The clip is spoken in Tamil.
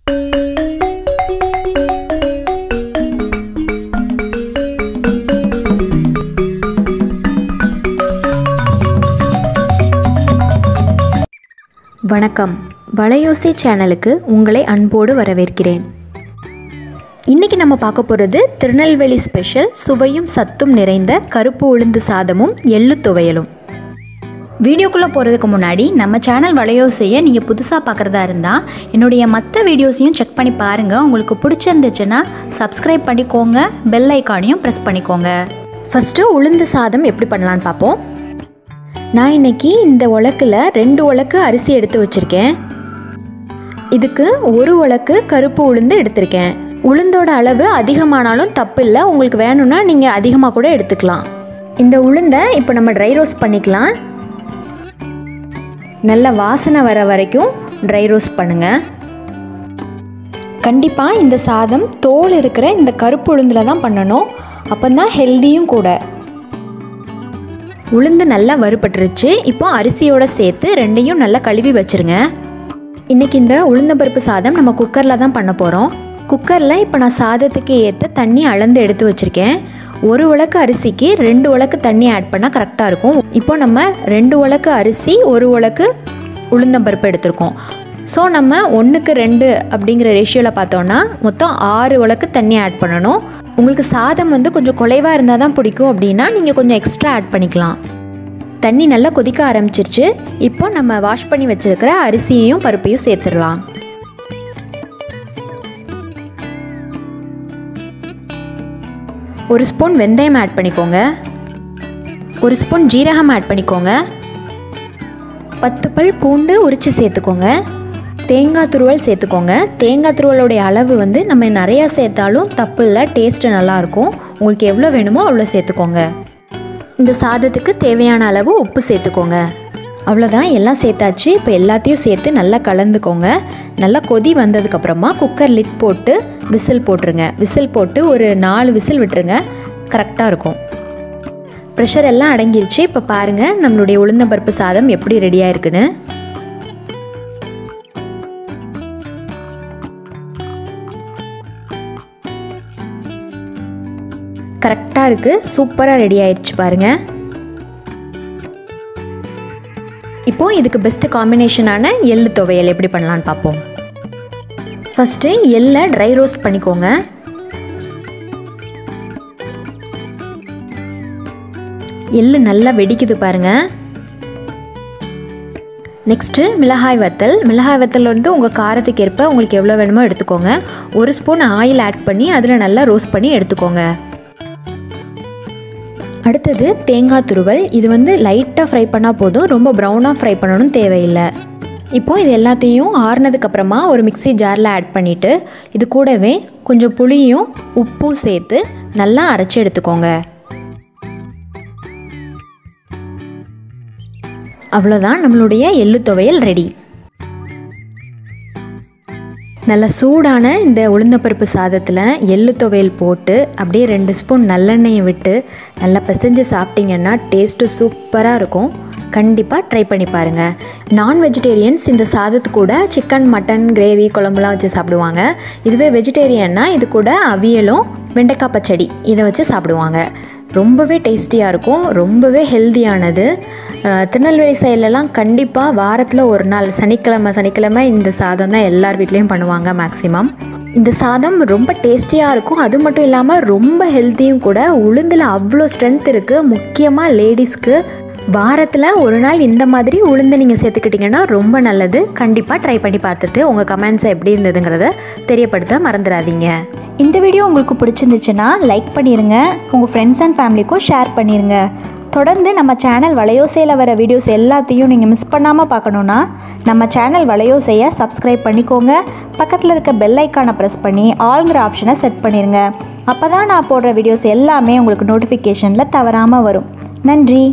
வணக்கம், வலையோசை சேனலுக்கு உங்களை அன்போடு வரவேற்கிறேன். இன்றைக்கி நம்ம பார்க்க போகிறது திருநெல்வேலி ஸ்பெஷல் சுவையும் சத்தும் நிறைந்த கருப்பு உளுந்து சாதமும் எள்ளு துவையலும். வீடியோக்குள்ளே போகிறதுக்கு முன்னாடி நம்ம சேனல் வலையோசையை நீங்கள் புதுசாக பார்க்குறதா இருந்தால் என்னுடைய மற்ற வீடியோஸையும் செக் பண்ணி பாருங்கள். உங்களுக்கு பிடிச்சிருந்துச்சுன்னா சப்ஸ்கிரைப் பண்ணிக்கோங்க, பெல் ஐக்கானையும் ப்ரெஸ் பண்ணிக்கோங்க. ஃபஸ்ட்டு உளுந்து சாதம் எப்படி பண்ணலான்னு பார்ப்போம். நான் இன்றைக்கி இந்த உலக்கில் 2 உலக்கு அரிசி எடுத்து வச்சுருக்கேன். இதுக்கு 1 உலக்கு கருப்பு உளுந்து எடுத்திருக்கேன். உளுந்தோட அளவு அதிகமானாலும் தப்பு இல்லை, உங்களுக்கு வேணும்னா நீங்கள் அதிகமாக கூட எடுத்துக்கலாம். இந்த உளுந்தை இப்போ நம்ம ட்ரை ரோஸ்ட் பண்ணிக்கலாம். நல்ல வாசனை வர வரைக்கும் ட்ரை ரோஸ்ட் பண்ணுங்கள். கண்டிப்பாக இந்த சாதம் தோல் இருக்கிற இந்த கருப்பு உளுந்தில் தான் பண்ணணும், அப்போ தான் ஹெல்த்தியும் கூட. உளுந்து நல்லா வறுபட்டுருச்சு. இப்போ அரிசியோடு சேர்த்து 2ஐயும் நல்லா கழுவி வச்சுருங்க. இன்றைக்கி இந்த உளுந்தம்பருப்பு சாதம் நம்ம குக்கரில் தான் பண்ண போகிறோம். குக்கரில் இப்போ நான் சாதத்துக்கு ஏற்ற தண்ணி அளந்து எடுத்து வச்சுருக்கேன். 1 உலக்கு அரிசிக்கு 2 உலக்கு தண்ணி ஆட் பண்ணால் கரெக்டாக இருக்கும். இப்போ நம்ம 2 உலக்கு அரிசி 1 உலக்கு உளுந்தம்பருப்பு எடுத்திருக்கோம். ஸோ நம்ம 1:2 அப்படிங்கிற ரேஷியோவில் பார்த்தோன்னா மொத்தம் 6 உலக்கு தண்ணி ஆட் பண்ணணும். உங்களுக்கு சாதம் கொஞ்சம் குறைவாக இருந்தால் தான் பிடிக்கும் அப்படின்னா நீங்கள் கொஞ்சம் எக்ஸ்ட்ரா ஆட் பண்ணிக்கலாம். தண்ணி நல்லா கொதிக்க ஆரம்பிச்சிருச்சு. இப்போ நம்ம வாஷ் பண்ணி வச்சுருக்கிற அரிசியையும் பருப்பையும் சேர்த்துடலாம். ஒரு ஸ்பூன் வெந்தயம் ஆட் பண்ணிக்கோங்க. 1 ஸ்பூன் ஜீரகம் ஆட் பண்ணிக்கோங்க. 10 பல் பூண்டு உரித்து சேர்த்துக்கோங்க. தேங்காய் துருவல் சேர்த்துக்கோங்க. தேங்காய் துருவலோடைய அளவு நம்ம நிறையா சேர்த்தாலும் தப்பு இல்லை, டேஸ்ட்டு நல்லாயிருக்கும். உங்களுக்கு எவ்வளோ வேணுமோ அவ்வளோ சேர்த்துக்கோங்க. இந்த சாதத்துக்கு தேவையான அளவு உப்பு சேர்த்துக்கோங்க. அவ்வளோதான், எல்லாம் சேர்த்தாச்சு. இப்போ எல்லாத்தையும் சேர்த்து நல்லா கலந்துக்கோங்க. நல்லா கொதி வந்ததுக்கப்புறமா குக்கர் லிட் போட்டு விசில் போட்டுருங்க. விசில் போட்டு ஒரு 4 விசில் விட்டுருங்க, கரெக்டாக இருக்கும். ப்ரெஷர் எல்லாம் அடங்கிருச்சு. இப்போ பாருங்கள் நம்மளுடைய உளுந்தம்பருப்பு சாதம் எப்படி ரெடியாக இருக்குன்னு. கரெக்டாக இருக்குது, சூப்பராக ரெடி ஆயிடுச்சு பாருங்கள். இப்போது இதுக்கு பெஸ்ட்டு காம்பினேஷனான எள்ளு துவையல் எப்படி பண்ணலான்னு பார்ப்போம். ஃபஸ்ட்டு எள்ளை ட்ரை ரோஸ்ட் பண்ணிக்கோங்க. எள்ளு நல்லா வெடிக்குது பாருங்கள். நெக்ஸ்ட்டு மிளகாய் வத்தல். மிளகாய் வத்தல் உங்கள் காரத்துக்கு ஏற்ப உங்களுக்கு எவ்வளோ வேணுமோ எடுத்துக்கோங்க. 1 ஸ்பூன் ஆயில் ஆட் பண்ணி அதில் நல்லா ரோஸ்ட் பண்ணி எடுத்துக்கோங்க. அடுத்தது தேங்காய் துருவல். இது லைட்டாக ஃப்ரை பண்ணால் போதும், ரொம்ப ப்ரௌனாக ஃப்ரை பண்ணணும் தேவையில்லை. இப்போது இது எல்லாத்தையும் ஆறுனதுக்கப்புறமா ஒரு மிக்ஸி ஜாரில் ஆட் பண்ணிவிட்டு இது கூடவே கொஞ்சம் புளியும் உப்பும் சேர்த்து நல்லா அரைச்சி எடுத்துக்கோங்க. அவ்வளோதான், நம்மளுடைய எள்ளு துவையல் ரெடி. நல்ல சூடான இந்த உளுந்தப்பருப்பு சாதத்தில் எள்ளு துவையல் போட்டு அப்படியே 2 ஸ்பூன் நல்லெண்ணெயை விட்டு நல்லா பிசைஞ்சு சாப்பிட்டிங்கன்னா டேஸ்ட்டு சூப்பராக இருக்கும். கண்டிப்பாக ட்ரை பண்ணி பாருங்கள். நான் வெஜிடேரியன்ஸ் இந்த சாதத்து கூட சிக்கன், மட்டன், கிரேவி, குழம்புலாம் வச்சு சாப்பிடுவாங்க. இதுவே வெஜிடேரியன்னா இது கூட அவியலும் வெண்டைக்காய் பச்சடி இதை வச்சு சாப்பிடுவாங்க. ரொம்பவே டேஸ்டியாக இருக்கும், ரொம்பவே ஹெல்த்தியானது. திருநெல்வேலி சைட்லலாம் கண்டிப்பாக வாரத்தில் ஒரு நாள் சனிக்கிழமை இந்த சாதம் தான் எல்லார் வீட்லேயும் பண்ணுவாங்க மேக்ஸிமம். இந்த சாதம் ரொம்ப டேஸ்டியாக இருக்கும். அது மட்டும் இல்லாமல் ரொம்ப ஹெல்த்தியும் கூட. உளுந்தில் அவ்வளோ ஸ்ட்ரென்த் இருக்குது. முக்கியமாக லேடிஸ்க்கு வாரத்தில் ஒரு நாள் இந்த மாதிரி உளுந்து நீங்கள் சேர்த்துக்கிட்டிங்கன்னா ரொம்ப நல்லது. கண்டிப்பாக ட்ரை பண்ணி பார்த்துட்டு உங்கள் கமெண்ட்ஸை எப்படி இருந்ததுங்கிறத தெரியப்படுத்த மறந்துடாதீங்க. இந்த வீடியோ உங்களுக்கு பிடிச்சிருந்துச்சுன்னா லைக் பண்ணிடுங்க. உங்கள் ஃப்ரெண்ட்ஸ் அண்ட் ஃபேமிலிக்கும் ஷேர் பண்ணிடுங்க. தொடர்ந்து நம்ம சேனல் வலையோசையில் வர வீடியோஸ் எல்லாத்தையும் நீங்கள் மிஸ் பண்ணாமல் பார்க்கணுன்னா நம்ம சேனல் வலையோசையை சப்ஸ்கிரைப் பண்ணிக்கோங்க. பக்கத்தில் இருக்க பெல் ஐக்கானை ப்ரெஸ் பண்ணி ஆல்ங்கிற ஆப்ஷனை செட் பண்ணிடுங்க. அப்போ தான் நான் போடுற வீடியோஸ் எல்லாமே உங்களுக்கு நோட்டிஃபிகேஷனில் தவறாமல் வரும். நன்றி.